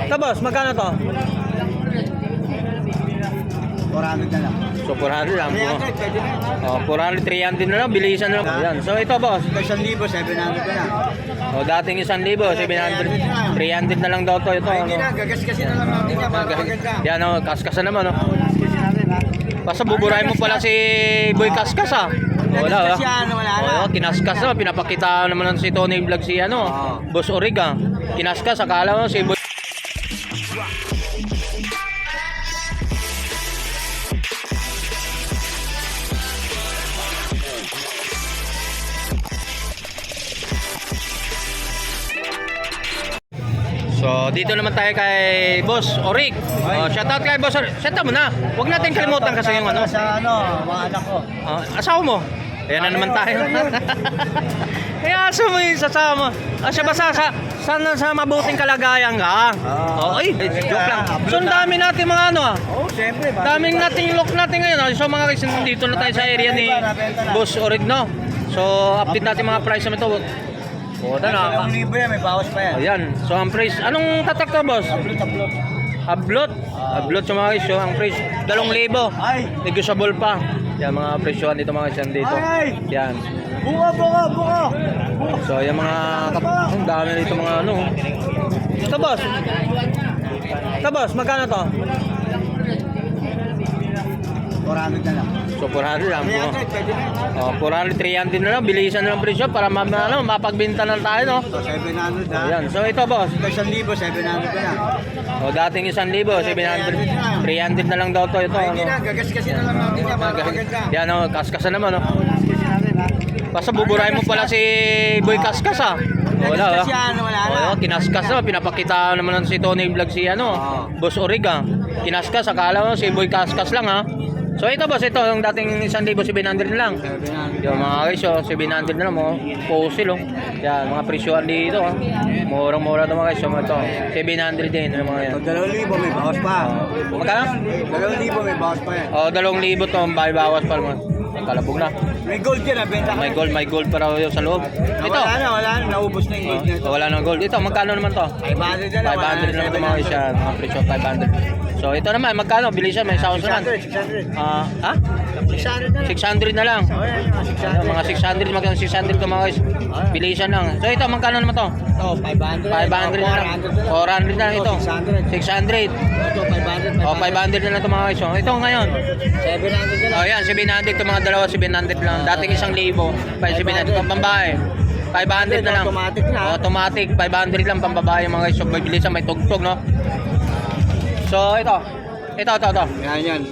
Ito boss, magkano to? 400 na lang. So 400 lang. 300, pwede na. Oh, 400, 300 na lang, bilisan na lang. Ayan. So ito boss. Ito 1,000, 700 na lang. Oh, dating 1,000, 700, 300 na lang daw to. Ito. Ay, hindi Ano? na, gagas-gasin na lang natin yan para maganda. Yan oh, kaskasan naman oh. Gagas-gasin natin ha. Basta buburahin mo pala si Boy Kaskas ah. Wala ah. Gagas yan, wala na. Oh, kinaskas na, pinapakita naman si Tony Vlog si ano, Boss Orig ah. Kinaskas, akala mo si Boy. So, dito naman tayo kay Boss Orig. Oh, shoutout kay Boss Orig. Shoutout mo na. Huwag natin kalimutan kasi yung ano. Sa mga anak ko. Asawa mo. Ayan na naman tayo. Kaya aso mo yung sasama. Siya ba sa mabuting kalagayan ka? Okay, joke lang. So, ang dami natin mga ano ah. Oo, siyempre. Daming nating look natin ngayon. So, mga kaisin, dito na tayo sa area ni Boss Orig, no? So, update natin mga price naman ito. O, na. 1,000 yan, may bawas pa yan. Ayan. So, ang price. Anong tatak to, boss? Tablot. Hablot. Hablot sa mga guys. Ang price. 2,000. Ay! Negotiable pa. Yan mga presyohan dito mga guys. Dito. Ay! Yan. Buka! So, yung mga ang dami dito mga ano. Ito, boss. Ito, boss. Magkano to? 400 na lang. So, 400 lang. 300, pwede na. Oh, 400, 300 na lang. Bilisan na lang presyo para mapagbenta na tayo, no? So, 700 ha. Ayan. So, ito, boss. Ito 1,000, 700 na lang. O, dating 1,000, 700, 300 na lang daw to. Ito, Ay, hindi ano. na, gagas-gasin na lang natin yan para maganda. Yan, oh, kaskasan naman, no? Gagas-gasin natin ha. Basta buburahin mo pala si Boy Kaskas ah. Wala ah. Gagas yan, wala na. Oh, kinaskas na, pinapakita naman si Tony Vlog si ano, Boss Orig ah. Kinaskas, akala mo si Boy Kaskas lang ah. So ito boss, ito yung dating 1,700 na lang. 700. Yung mga guys, oh, 700 na lang mo. Fossil oh. Yan, mga presyohan dito ah. Murang-mura ito mga guys. So, ito, 700 din yung mga yan. Pag 2,000 may bawas pa. Magkano? 2,000 may bawas pa yan. Oh, 2,000 to, bawas pa naman. Ang kalabog na. May gold yan, benta ka. May gold pa raw yun sa loob. Ito. Wala na. Naubos na yung gold na ito. Wala nang gold. Ito, magkano naman to? 500 na lang. 500 na ito mga guys yan. Mga presyo, 500. So, ito naman, magkano? Bilisan, may sounds naman. 600. Ha? 600 na lang. 600 na lang. Oh, yan, Ano, mga 600, magkano 600 to mga guys. Bilisan lang. So, ito, magkano naman to? Ito, 500. 500 na lang. 400 na lang ito. 600. Ito, 500. Oh, 500 na lang ito mga guys. So, ito ngayon. 700 na lang. Oh, yan, 700 ito mga dalawa, 700 lang. Dating 1,000, 700 pang pambahay. 500 na lang. Automatic na. Automatic, 500 lang pang babae mga guys. So, bibilisan, may tugtog, no? So, ito. Yan.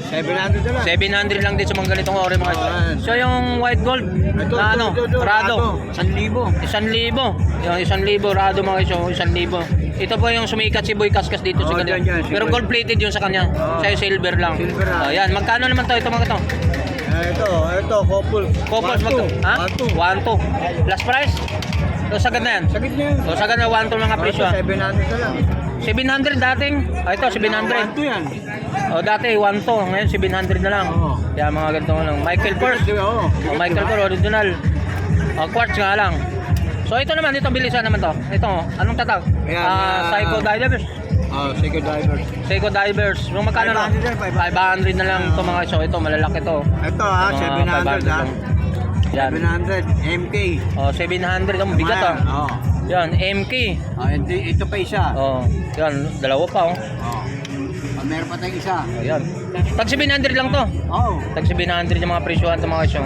700 na lang. 700 lang din sa mga ganitong ori mga guys. Ayan. So, yung white gold, Ito, na ano, Rado. 1,000. 1,000. Yung 1,000 Rado mga guys, yung 1,000. Ito po yung sumikat si Boy Kaskas dito sa kanya. dyan, si Pero Boy. gold plated yun sa kanya. Sa'yo silver lang. Silver lang. Oh, yan, magkano naman to ito mga ito? Ito, couple. Couples mag ha? 1-2. Last price? So, sagad na yan. Sakit na yan. So, sagad na 1-2 mga presyo. Ito, 700 na lang. 700 dating. Ito, 700. 1,200 yan. O, dati 1-2. Ngayon, 700 na lang. Oo. Yan, mga ganito lang. Michael Kors. Oo. O, Michael Kors, original. O, quartz nga lang. So, ito naman, dito bilisan naman to. Ito, anong tatag? Ayan, Psycho Divers. Second driver. Psycho Divers. Yung magkano na? 500 yan, 500 na lang ito mga. So, ito, malalaki to. Ito ha, Mga 700 ha. 500 lang. Yan. 700. MK. O, 700. Ang bigat ah. Oo. Yan, MK. Ito pa isa. O, yan, dalawa pa oh. Oo. Meron pa tayong isa. Ayan. Tag 700 lang to. Oo. Tag 700 yung mga presyohan ito mga kasyo.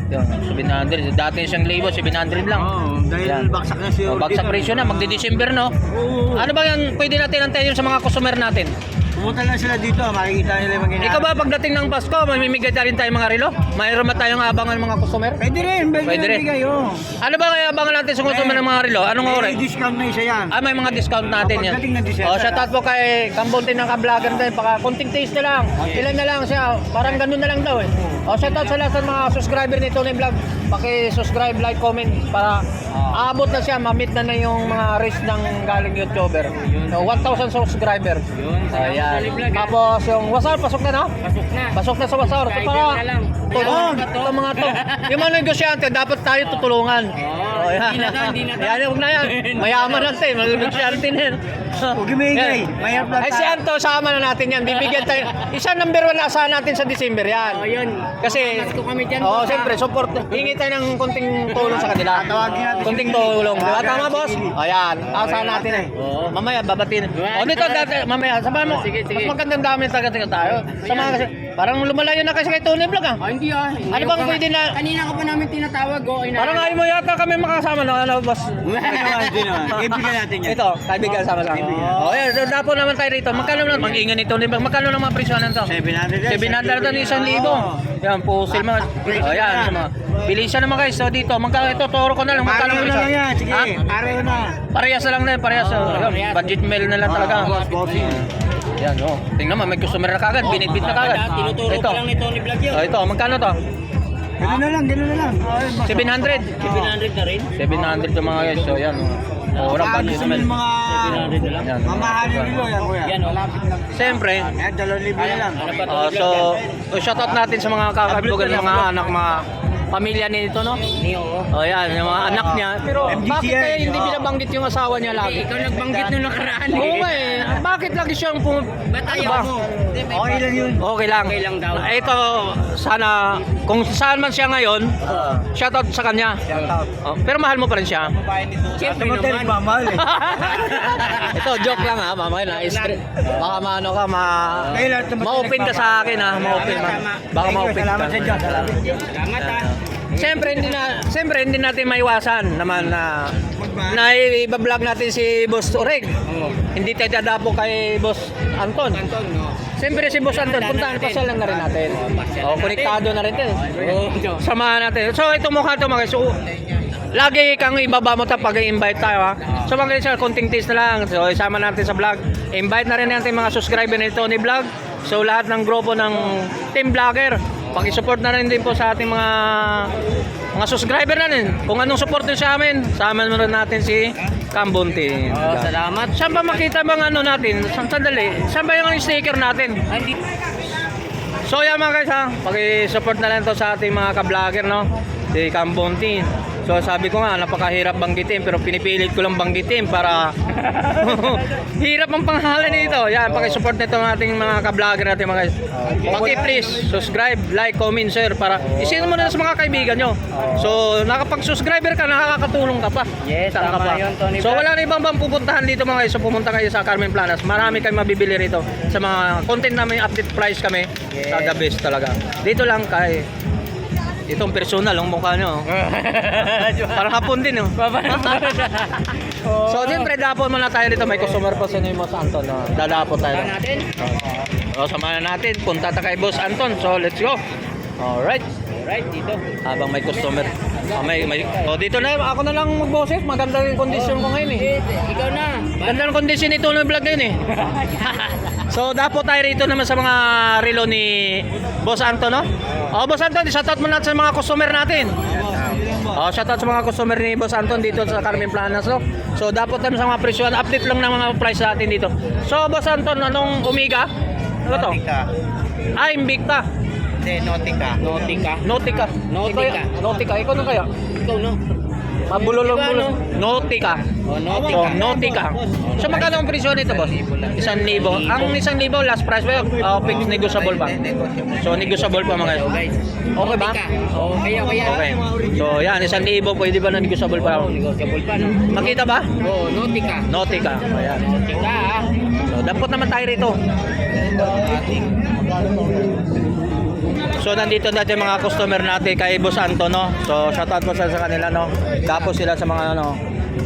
Yan, 700. Dati 1,000, 700 lang. Oo. Dahil Yan. baksak na siya. Bagsak presyo na, magdi-December no. Oo. Ano ba yan pwede natin antayin sa mga customer natin? Pumunta lang sila dito, makikita nila yung mga ginagawa. Ikaw ba pagdating ng Pasko, mamimigay na rin tayo mga relo? Mayroon ba tayong abangan mga customer? Pwede rin, Pwede rin. bigay, oo. Ano ba kaya abangan natin sa customer ng mga relo? Anong May oras? discount na isa yan. May mga discount natin yan. Pagdating ng December, Shoutout po kay Kambuntin ng ka-vlogger din. Baka konting taste na lang. Ilan na lang siya. Parang ganun na lang daw eh. Shoutout sa lahat ng mga subscriber ni Tony Vlog. Paki-subscribe, like, comment para aabot na siya. Ma-meet na yung mga race ng galing YouTuber. So, 1,000 subscriber. Ayan. Tapos yung wasar, pasok na no? Pasok na sa wasar. Ito para tulungan. Ito mga to. Yung mga negosyante, dapat tayo tutulungan. Yan. Yan, huwag na yan. Mayaman natin. Mga negosyante na yan. Huwag umingay. Yan. Mahirap lang Ay si Anto, sama na natin yan. Bibigyan tayo. Isa number 1 na asahan natin sa December yan. Yun. Kasi, siyempre, support. Hingi tayo ng konting tulong sa kanila. Tawagin natin. Konting tulong. Diba? Tama, boss? Ayan. Asahan natin eh. Mamaya, babatin. O, dito, mamaya. Samahan mo. Sige. Mas magandang dami taga tayo. Samahan kasi. Parang lumalayo na kasi kay Tony Vlog ah. Hindi ah. Ano bang pwede na? Kanina ka pa namin tinatawag. Parang ayaw mo yata kami makasama na ano, boss. Hindi naman. Kaibigan natin yan. Ito, kaibigan sama-sama. Oh, yan. Dapo naman tayo rito. Magkano lang? Mag-ingan ito. Magkano lang mga presyonan to? 700. 700 to 1,000. Yan, pusil mga. Oh, yan. Bilisan naman guys. So dito, magkano ito? Toro ko na lang. Magkano Pareho na lang yan. Sige, Ha? pareho na. Parehas na lang na. Parehas. Ayun, budget meal na lang talaga. Bossing. Yan, oh. Tingnan mo, may customer na kagad. Binitbit na kagad. Tinuturo Ito. pa lang ni Tony Vlog yun. Oh, ito, magkano to? Gano'n na lang, gano'n na lang. 700. 700 na rin. 700 to mga guys. So yan. Walang Baka budget gusto mo meal. yung mga 700 na lang. Yan. mamahalin nilo yan, kuya. Yan, malapit lang. Siyempre, Yan, 2,000 na lang. Ano pa so shoutout natin sa mga kakaibigan, mga anak, mga pamilya nito, no? Niyo. O yan, yung mga anak niya. Pero FGC bakit yan. kaya hindi binabanggit yung asawa niya lagi? Ikaw nagbanggit nung nakaraan. Oo nga eh. Bakit lagi siyang Ba't ayaw ba? mo? Okay lang yun. Okay lang. Okay lang daw. Ito, sana, kung saan man siya ngayon, shoutout sa kanya. Shout out. Oh, pero mahal mo pa rin siya. Siyempre Naman tayo naman. nagmamahal eh. Ito, joke lang ha, mamaya na. Baka maano ka, Kaya lahat naman ma-open ka sa akin ha, ma-open ka. Baka Thank you, ma-open salamat ka. sa Diyos. Salamat. Salamat ah. Siyempre hindi natin maiwasan naman na i-vlog natin si Boss Oreg. Hindi tayo dadapo kay Boss Anton. Anton, no? Siyempre si Boss Anton, puntahan pasal lang na rin natin. Oh, konektado na rin 'to. Oo. Samahan natin. So ito mukha to mga guys. So, lagi kang ibaba mo ta pag i-invite tayo ha. So mga guys, konting taste na lang. So isama natin sa vlog. Invite na rin natin mga subscriber ni Tony Vlog. So lahat ng grupo ng Team Vlogger, paki-support na rin din po sa ating mga subscriber natin. Kung anong support din sa amin, sama na rin natin si Cambonte. Oh, salamat. Saan ba makita bang ano natin? Sandali. Saan ba yung sticker natin? Hindi. So yan mga guys ha, paki-support na lang to sa ating mga ka-vlogger, no? Si Cambonte. So sabi ko nga, napakahirap banggitin pero pinipilit ko lang banggitin para hirap ang pangalan nito. Yan, paki-support nito ng ating mga ka-vlogger natin mga guys. Paki-please, subscribe, like, comment, share para isino mo na sa mga kaibigan nyo. So nakapag-subscriber ka, nakakatulong ka pa. Yes, Saan ka tama pa? yun, Tony So Vlog. wala na ibang bang pupuntahan dito mga guys. So pumunta kayo sa Carmen Planas. Marami kayong mabibili rito sa mga content namin, update price kami. Yes. Sa the best talaga. Dito lang kay itong personal ang mukha nyo. Parang hapon din, oh. So, siyempre, dapo muna tayo dito. May customer pa sa Boss Anton. No? Dadapo tayo. Saan natin? So, samahan natin. Punta tayo kay Boss Anton. So, let's go. Alright. Right, dito. Habang may customer. Dito na. Ako na lang mag-boses. Maganda yung kondisyon ko ngayon, eh. Ikaw na. Ganda ng kondisyon nito ng vlog ngayon, eh. So, dapo tayo rito naman sa mga relo ni Boss Anton, no? Boss Anton, shoutout mo natin sa mga customer natin. Shoutout sa mga customer ni Boss Anton dito sa Carmen Planas, no? So, dapat naman sa mga presyo. Update lang ng mga price natin dito. So, Boss Anton, anong Omega? Ano to? Invicta. Hindi, Nautica. Nautica. Nautica. Nautica. Nautica. Ikaw na kaya? Ikaw, no? Mabulolong-bulong. Nautica. Oh, Nautica. So, Nautica. So, magkano ang presyo nito, boss? 1,000. Ang 1,000 last price ba? Fixed negotiable pa. So, negotiable pa mga So, guys. Okay ba? Nautica. Oh, kaya. Okay. So, yan, 1,000 pwede ba na negotiable pa? Oh, negotiable pa, no? Makita ba? Oh, Nautica. Nautica. Ayan. Nautica, ah. So, dapat naman tayo rito. So, nandito natin mga customer natin kay Boss Anton, no? So, shoutout po sa kanila, no? Tapos sila sa mga, ano,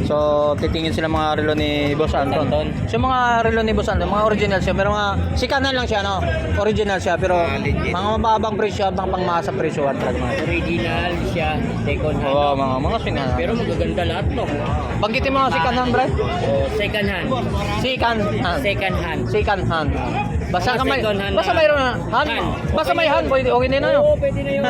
so, titingin sila mga relo ni Boss Anton. So, mga relo ni Boss Anton, mga original siya, pero mga sikanan lang siya, no? Original siya, pero mga mababang presyo, pangmasa presyo at talaga. Original siya. Second hand. Oo, mga sikanan. Pero magaganda lahat, no? Banggitin mo mga sikanan, bro? Oh, second hand. Second hand. Second hand. Second hand. Basta Mga ka may, second hand basta na- mayroon na hand. hand. Basta may hand, pwede, okay na yun, no? Oo, pwede na yun.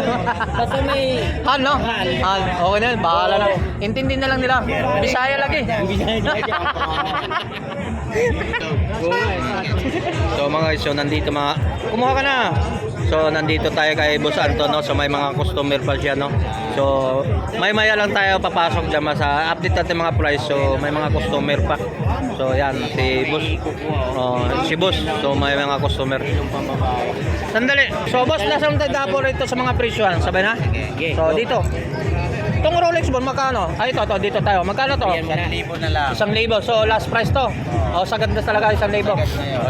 Basta may... Han, no? Han. Han. Okay na yun, bahala na. Intindi na lang nila. Bisaya lagi. So mga guys, so nandito mga... Kumuha ka na. So nandito tayo kay Boss Anton, no? So may mga customer pa siya, no? So maya lang tayo papasok dyan sa update natin mga price. So may mga customer pa. So yan si Boss. Si Boss. So may mga customer. Sandali. So Boss, nasaan tayo dapo rito sa mga presyohan? Sabay na? So dito. Itong Rolex Bon, magkano? Ay, ito, dito tayo. Magkano to? 1,000 na lang. 1,000. So, last price to. O, sagad na talaga 1,000.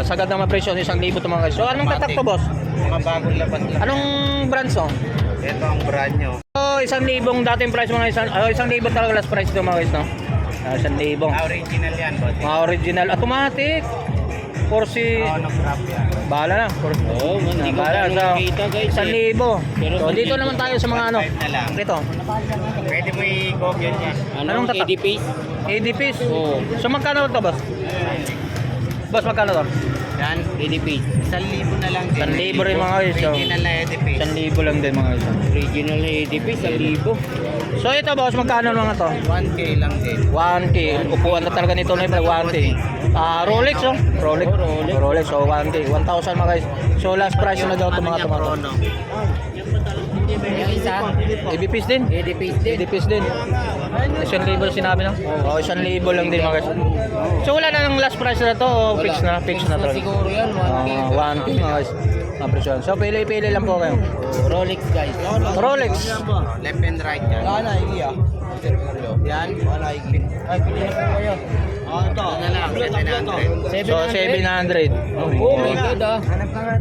Sagad na presyo, 1,000 to mga guys. So, anong tatak to, boss? Mga bagong labas lang. Anong brands to? Ito ang brand nyo. So, 1,000 dating price mga 1,000 talaga last price to mga guys, no? 1,000. Original yan, boss. Mga original. Automatic. Corsi. Monograph yan. Bahala na. Oo, hindi ko Bahala. So, nakikita guys. 1,000. Pero So, dito 1,000. naman tayo sa mga ano. 1,500 na lang. Ito. Pwede mo i-google yan. Anong Anong tatak? EDPs? 80 piece. Oo. So, magkano to, boss? Boss, magkano to? Yan. EDPs. 1,000 na lang din. 1,000 rin mga guys. So, Original na EDP. 1,000 lang din mga guys. Original na EDPs, 1,000. So ito boss, magkano mga to? 1K lang din. 1K. Upuan na talaga nito na yung 1K. Rolex oh. Rolex. Rolex. So 1K. 1,000 mga guys. So last price na daw ito mga tomato. Yung isa, EBPs din. EDPs din. EBPs din. 1,000 sinabi na? Oo, 1,000 lang din mga guys. So wala na ng last price na to o fix na? Fix na to. Siguro yan, 1K. 1K mga guys. Mga presyon. So pili-pili lang po kayo. Rolex guys. Rolex. Left and right yan. Yan. Ito na lang. 700. So 700. Oh my god ah.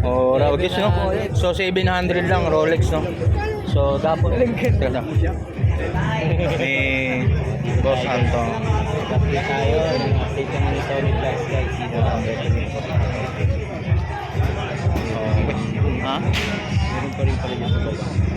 Oh, Rolex no. So 700 lang Rolex no. So dapat teka lang. Ni Boss Anton. Update tayo. Update naman ni Solid Life guys. Dito lang. Ha? Meron pa rin pala dito.